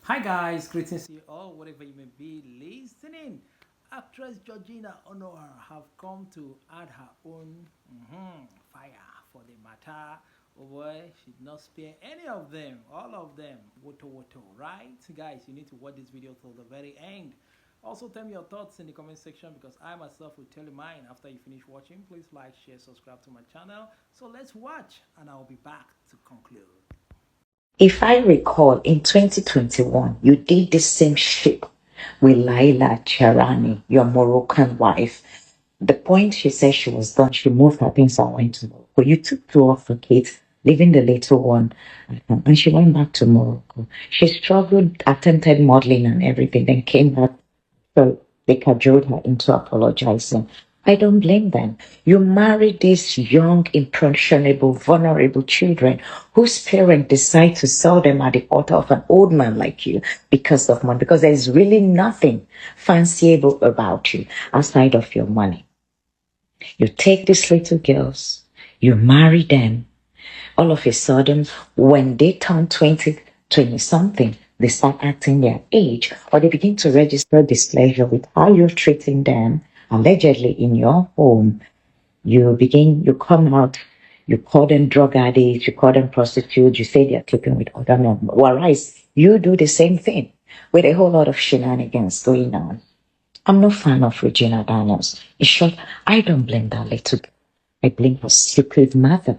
Hi guys, greetings to you all, wherever you may be listening. Actress Georgina Honor have come to add her own fire for the matter. Oh boy, she did not spare any of them, all of them. Woto woto, right? Guys, you need to watch this video till the very end. Also, tell me your thoughts in the comment section because I myself will tell you mine after you finish watching. Please like, share, subscribe to my channel. So let's watch and I'll be back to conclude. If I recall, in 2021, you did the same shit with Laila Charani, your Moroccan wife. The point she said she was done, she moved her things and went to Morocco. You took two of her kids, leaving the little one, and she went back to Morocco. She struggled, attempted modeling and everything, then came back. So they cajoled her into apologizing. I don't blame them. You marry these young, impressionable, vulnerable children whose parents decide to sell them at the altar of an old man like you because of money, because there's really nothing fanciable about you outside of your money. You take these little girls, you marry them, all of a sudden, when they turn 20, 20 something, they start acting their age, or they begin to register displeasure with how you're treating them, allegedly in your home. You come out, you call them drug addicts, you call them prostitutes, you say they're sleeping with other men. Whereas you do the same thing with a whole lot of shenanigans going on. I'm no fan of Regina Daniels. In short, I don't blame that little girl. I blame her stupid mother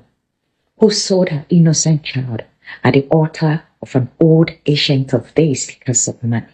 who sold her innocent child at the altar of an old ancient of days because of money.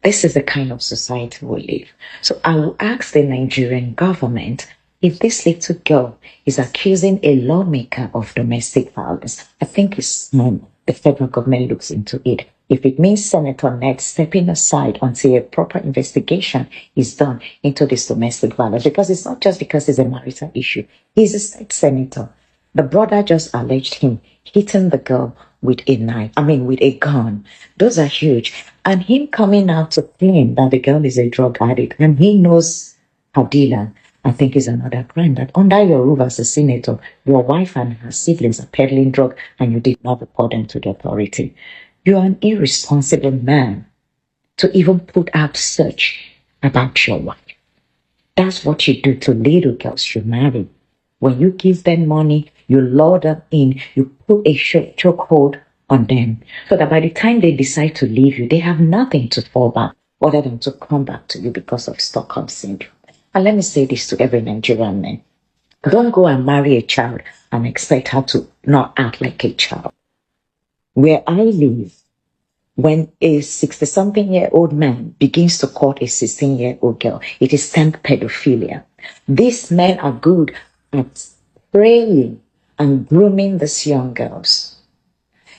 This is the kind of society we live. So I will ask the Nigerian government if this little girl is accusing a lawmaker of domestic violence. I think it's time the federal government looks into it. If it means Senator Ned stepping aside until a proper investigation is done into this domestic violence, because it's not just because it's a marital issue. He's a state senator. The brother just alleged him hitting the girl with a knife, with a gun. Those are huge. And him coming out to claim that the girl is a drug addict and he knows her dealer, I think is another crime. That under your roof as a senator, your wife and her siblings are peddling drug and you did not report them to the authority. You are an irresponsible man to even put out search about your wife. That's what you do to little girls you marry. When you give them money, you lure them in, you put a chokehold on them so that by the time they decide to leave you, they have nothing to fall back other than to come back to you because of Stockholm Syndrome. And let me say this to every Nigerian man. Don't go and marry a child and expect her to not act like a child. Where I live, when a 60-something-year-old man begins to court a 16-year-old girl, it is termed pedophilia. These men are good at preying and grooming these young girls.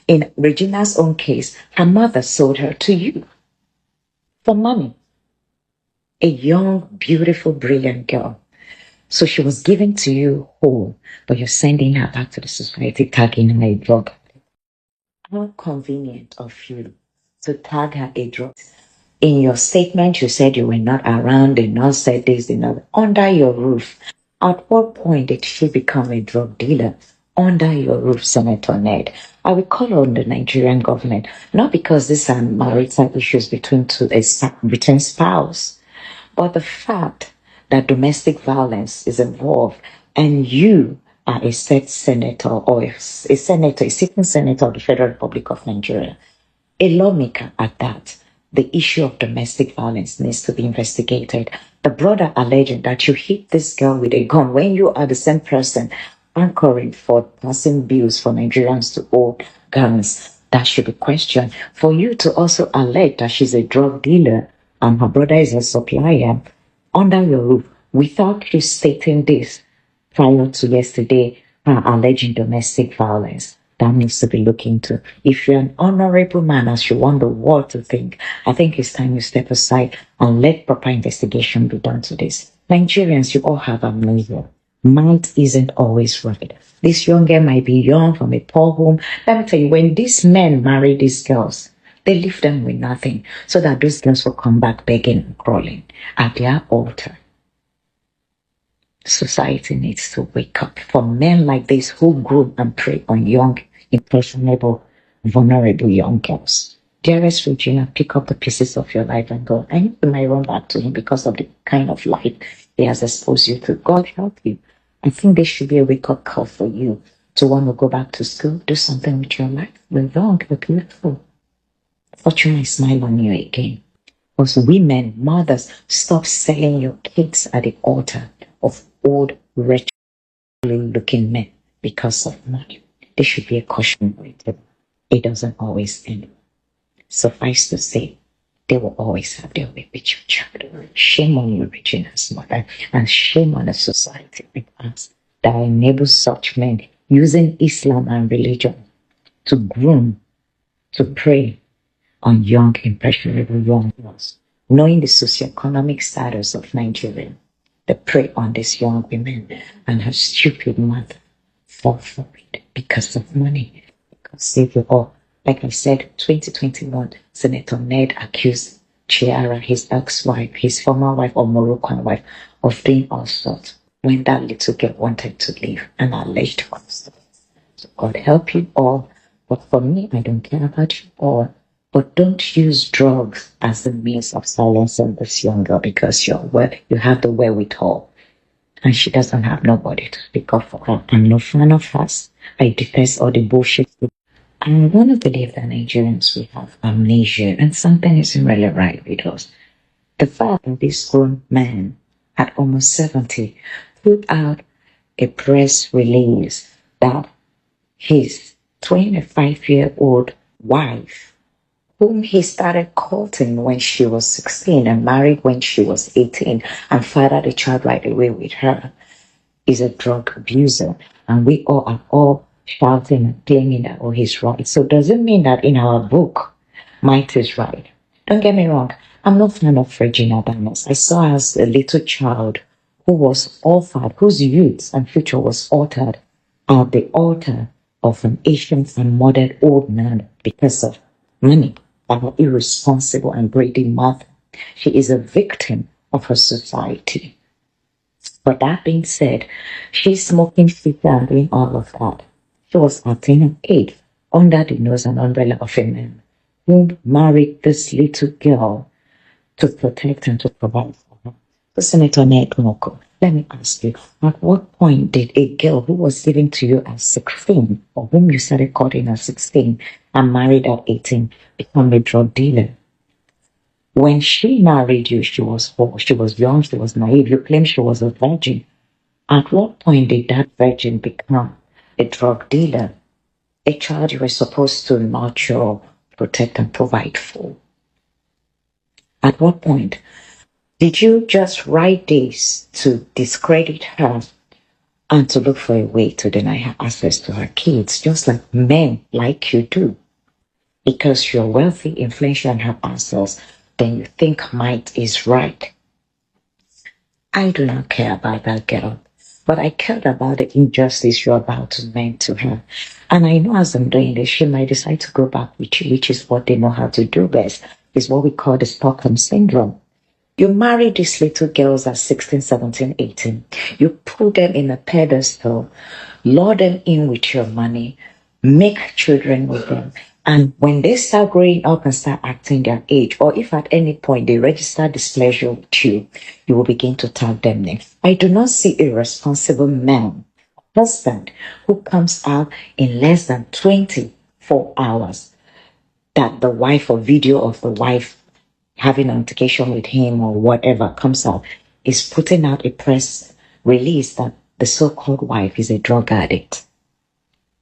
In Regina's own case, her mother sold her to you for money. A young, beautiful, brilliant girl. So she was given to you whole, but you're sending her back to the society, tagging her a drug. How convenient of you to tag her a drug. In your statement, you said you were not around, they not said this, they not under your roof. At what point did she become a drug dealer? Under your roof, Senator Ned. I will call on the Nigerian government, not because these are marital issues between spouse, but the fact that domestic violence is involved and you are a state senator or a senator, a sitting senator of the Federal Republic of Nigeria, a lawmaker at that. The issue of domestic violence needs to be investigated. The brother alleging that you hit this girl with a gun when you are the same person anchoring for passing bills for Nigerians to own guns, that should be questioned. For you to also allege that she's a drug dealer and her brother is a supplier under your roof without you stating this prior to yesterday, alleging domestic violence, that needs to be looked into. If you're an honorable man, as you want the world to think, I think it's time you step aside and let proper investigation be done to this. Nigerians, you all have amnesia. Might isn't always right. This young girl might be young from a poor home. Let me tell you, when these men marry these girls, they leave them with nothing so that those girls will come back begging and crawling at their altar. Society needs to wake up for men like this who groom and prey on young, impressionable, vulnerable young girls. Dearest Regina, pick up the pieces of your life and go. I know you might run back to him because of the kind of life he has exposed you to. God help you. I think there should be a wake up call for you to want to go back to school, do something with your life. You're young, you're beautiful. Fortune might smile on you again. Also, women, mothers, stop selling your kids at the altar of old, wretched looking men because of money. There should be a caution rated. It doesn't always end. Suffice to say, they will always have their way with your child. Shame on you, Regina's mother, and shame on a society like us that enables such men using Islam and religion to groom, to prey on young, impressionable young girls. Knowing the socioeconomic status of Nigeria, they prey on these young women and her stupid mother fall for it because of money. God save you all. Like I said, 2021, Senator Ned accused Chiara, his ex-wife, his former wife or Moroccan wife, of doing all sorts when that little girl wanted to leave and alleged custody. So God help you all. But for me, I don't care about you all. But don't use drugs as a means of silencing this young girl because you have the wherewithal and she doesn't have nobody to speak up for her. I'm no fan of us. I detest all the bullshit. I want to believe that Nigerians we have amnesia and something isn't really right with us. The fact that this grown man at almost 70 put out a press release that his 25-year-old wife, whom he started courting when she was 16 and married when she was 18 and fathered a child right away with her, is a drug abuser. And we all are all shouting and claiming that, oh, he's right. So does it mean that in our book, might is right? Don't get me wrong. I'm not a fan of Regina Daniel. I saw her as a little child who was offered, whose youth and future was altered at the altar of an ancient and modern old man because of money by her irresponsible and greedy mother. She is a victim of her society. But that being said, she's smoking shisha and doing all of that. She was acting an age under the nose and umbrella of a man who married this little girl to protect and to provide for her. So, Senator Ned Nwoko, let me ask you, at what point did a girl who was given to you at 16, or whom you started courting at 16 and married at 18, become a drug dealer? When she married you, she was poor, she was young, she was naive. You claim she was a virgin. At what point did that virgin become a drug dealer? A child you were supposed to nurture, protect, and provide for. At what point did you just write this to discredit her and to look for a way to deny her access to her kids, just like men like you do? Because you're wealthy, influential, and have access, then you think might is right. I do not care about that girl, but I cared about the injustice you're about to mean to her. And I know as I'm doing this, she might decide to go back with you, which is what they know how to do best. It's what we call the Stockholm Syndrome. You marry these little girls at 16, 17, 18. You put them in a pedestal, lure them in with your money, make children with them. And when they start growing up and start acting their age, or if at any point they register displeasure with you, you will begin to tag them names. I do not see a responsible man, husband, who comes out in less than 24 hours that the wife or video of the wife having an altercation with him or whatever comes out is putting out a press release that the so-called wife is a drug addict.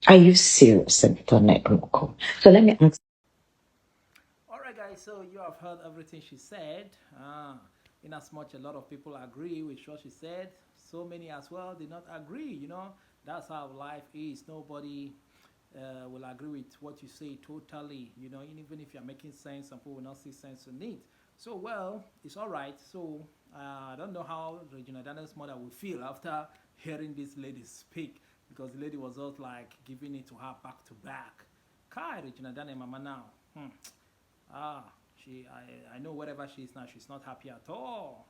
Are you serious, Senator Negroko? So let me ask. All right, guys. So you have heard everything she said. In as much a lot of people agree with what she said, so many as well did not agree. That's how life is. Nobody will agree with what you say totally. Even if you're making sense, some people will not see sense in it. So, well, it's all right. So, I don't know how Regina Daniel's mother will feel after hearing this lady speak, because the lady was just like giving it to her back to back. Kai, Regina Daniel, mama now. Ah, I know wherever she is now, she's not happy at all.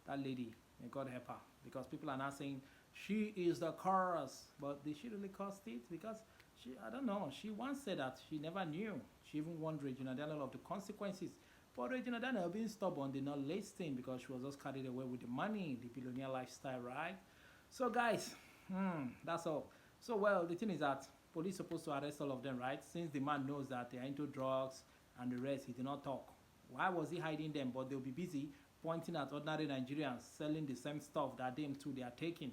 That lady, may God help her. Because people are now saying she is the cause. But did she really cause it? Because I don't know. She once said that she never knew. She even warned Regina Daniel of the consequences. But Regina Daniel, being stubborn, did not listen because she was just carried away with the money, the billionaire lifestyle, right? So, guys, that's all. So, well, the thing is that police supposed to arrest all of them, right? Since the man knows that they are into drugs and the rest, he did not talk. Why was he hiding them? But they'll be busy pointing at ordinary Nigerians selling the same stuff that them too they are taking,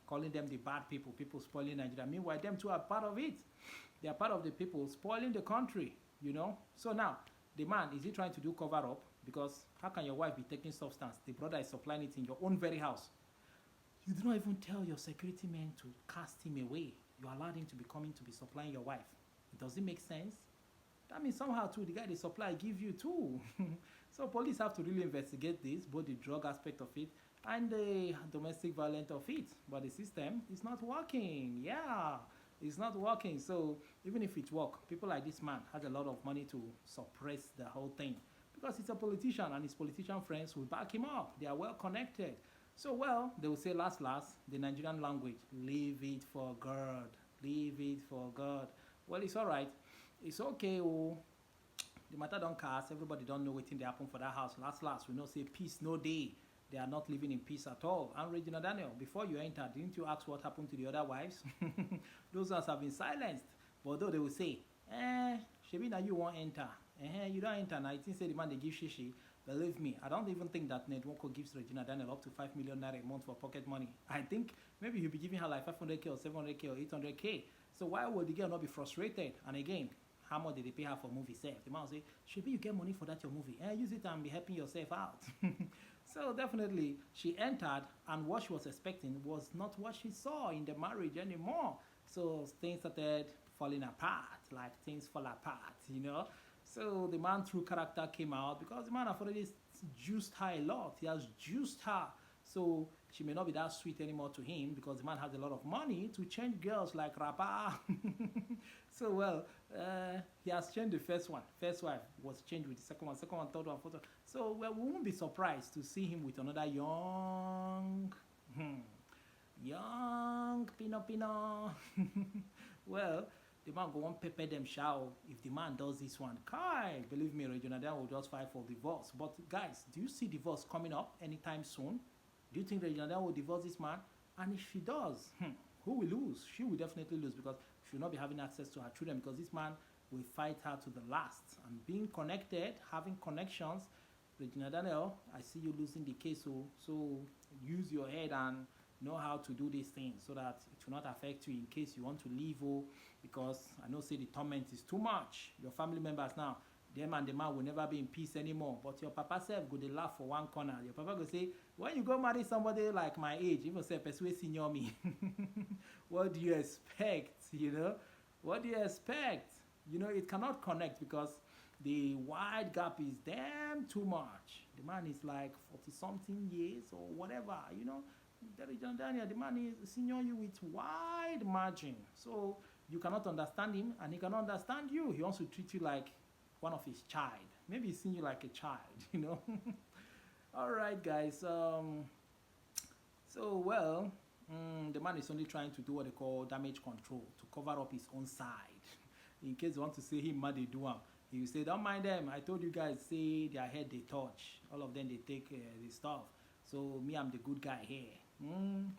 calling them the bad people, people spoiling Nigeria. Meanwhile, them too are part of it. They are part of the people spoiling the country, you know. So now, the man, is he trying to do cover up? Because how can your wife be taking substance? The brother is supplying it in your own very house. You do not even tell your security men to cast him away. You allowed him to be coming to be supplying your wife. Does it make sense? That means somehow too, the guy they supply give you too. So police have to really investigate this, both the drug aspect of it and the domestic violence of it. But the system is not working. Yeah, it's not working. So even if it works, people like this man has a lot of money to suppress the whole thing because he's a politician and his politician friends will back him up. They are well connected. So, well, they will say last, the Nigerian language, leave it for God. Leave it for God. Well, it's all right. It's okay. Oh, the matter don't cast. Everybody don't know what thing they happen for that house. Last, we know say peace no day. They are not living in peace at all. And Regina Daniel, before you enter, didn't you ask what happened to the other wives? Those ones have been silenced. But though they will say, Shebi now you won't enter. You don't enter now. I think say the man they give shishi. Believe me, I don't even think that Netwoko gives Regina Daniel up to 5 million naira a month for pocket money. I think maybe he'll be giving her like 500k or 700k or 800k. So why would the girl not be frustrated? And again, how much did they pay her for movie self? The man will say, Shebi, you get money for that your movie. Use it and be helping yourself out. So definitely, she entered and what she was expecting was not what she saw in the marriage anymore. So things started falling apart, like things fall apart, you know. So the man true character came out because the man has already juiced her a lot. He has juiced her. So she may not be that sweet anymore to him because the man has a lot of money to change girls like rapper. So, well, he has changed the first one. First wife was changed with the second one, third one, fourth one. So, well, we won't be surprised to see him with another young Pino. Well, the man go on pepper them shower if the man does this one. Kai, believe me, Regina Daniel will just file for divorce. But guys, do you see divorce coming up anytime soon? Do you think Regina Daniel will divorce this man? And if she does, who will lose? She will definitely lose because she will not be having access to her children because this man will fight her to the last. And being connected, having connections, Regina Daniel, I see you losing the case. So use your head and know how to do these things so that it will not affect you in case you want to leave. Because I know say the torment is too much. Your family members now, them and the man will never be in peace anymore. But your papa self go dey laugh for one corner. Your papa go say, when you go marry somebody like my age, even say person wey senior me, what do you expect? You know, what do you expect? You know, it cannot connect because the wide gap is damn too much. The man is like 40 something years or whatever. You know, Daniel, the man is senior you with wide margin. So you cannot understand him and he cannot understand you. He wants to treat you like one of his child. Maybe he's seeing you like a child, you know. All right, guys. So, well, the man is only trying to do what they call damage control to cover up his own side. In case you want to say him mad, they do him. He will say, don't mind them. I told you guys, say their head they touch. All of them, they take the stuff. So, me, I'm the good guy here.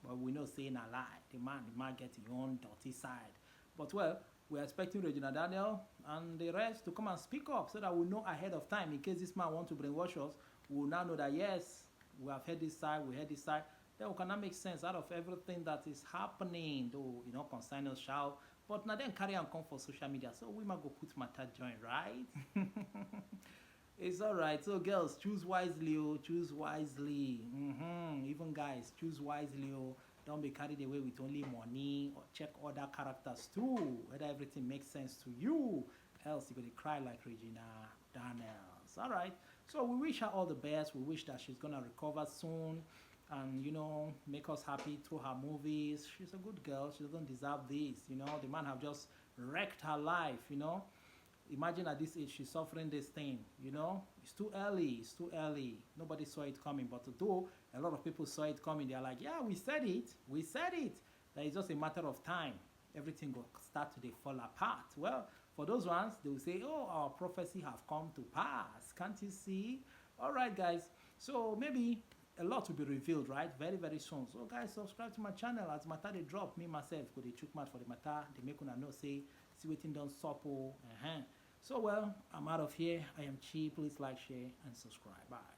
But we know saying a lie. The man get his own dirty side. But, well, we're expecting Regina Daniel and the rest to come and speak up so that we know ahead of time. In case this man wants to brainwash us, we will now know that, yes, we have heard this side, we heard this side. Then we cannot make sense out of everything that is happening, though, you know, concern us shall. But now then carry and come for social media. So we might go put matter join, right? It's all right. So girls, choose wisely, choose wisely. Even guys, choose wisely, Don't be carried away with only money, or check other characters too, whether everything makes sense to you. Else you're going to cry like Regina Daniels. All right. So we wish her all the best. We wish that she's going to recover soon and, you know, make us happy through her movies. She's a good girl. She doesn't deserve this. You know, the man have just wrecked her life, you know. Imagine at this age she's suffering this thing, you know. It's too early. It's too early. Nobody saw it coming. But though a lot of people saw it coming, they're like, yeah, we said it. That it's just a matter of time. Everything will start to fall apart. Well, For those ones, they will say, oh, our prophecy have come to pass. Can't you see? All right, guys. So maybe a lot will be revealed, right? Very, very soon. So, guys, subscribe to my channel. As matter they drop, me myself go dey chook mouth for the matter. They make una know say see wetin don sup o. So, well, I'm out of here. I am Chi. Please like, share, and subscribe. Bye.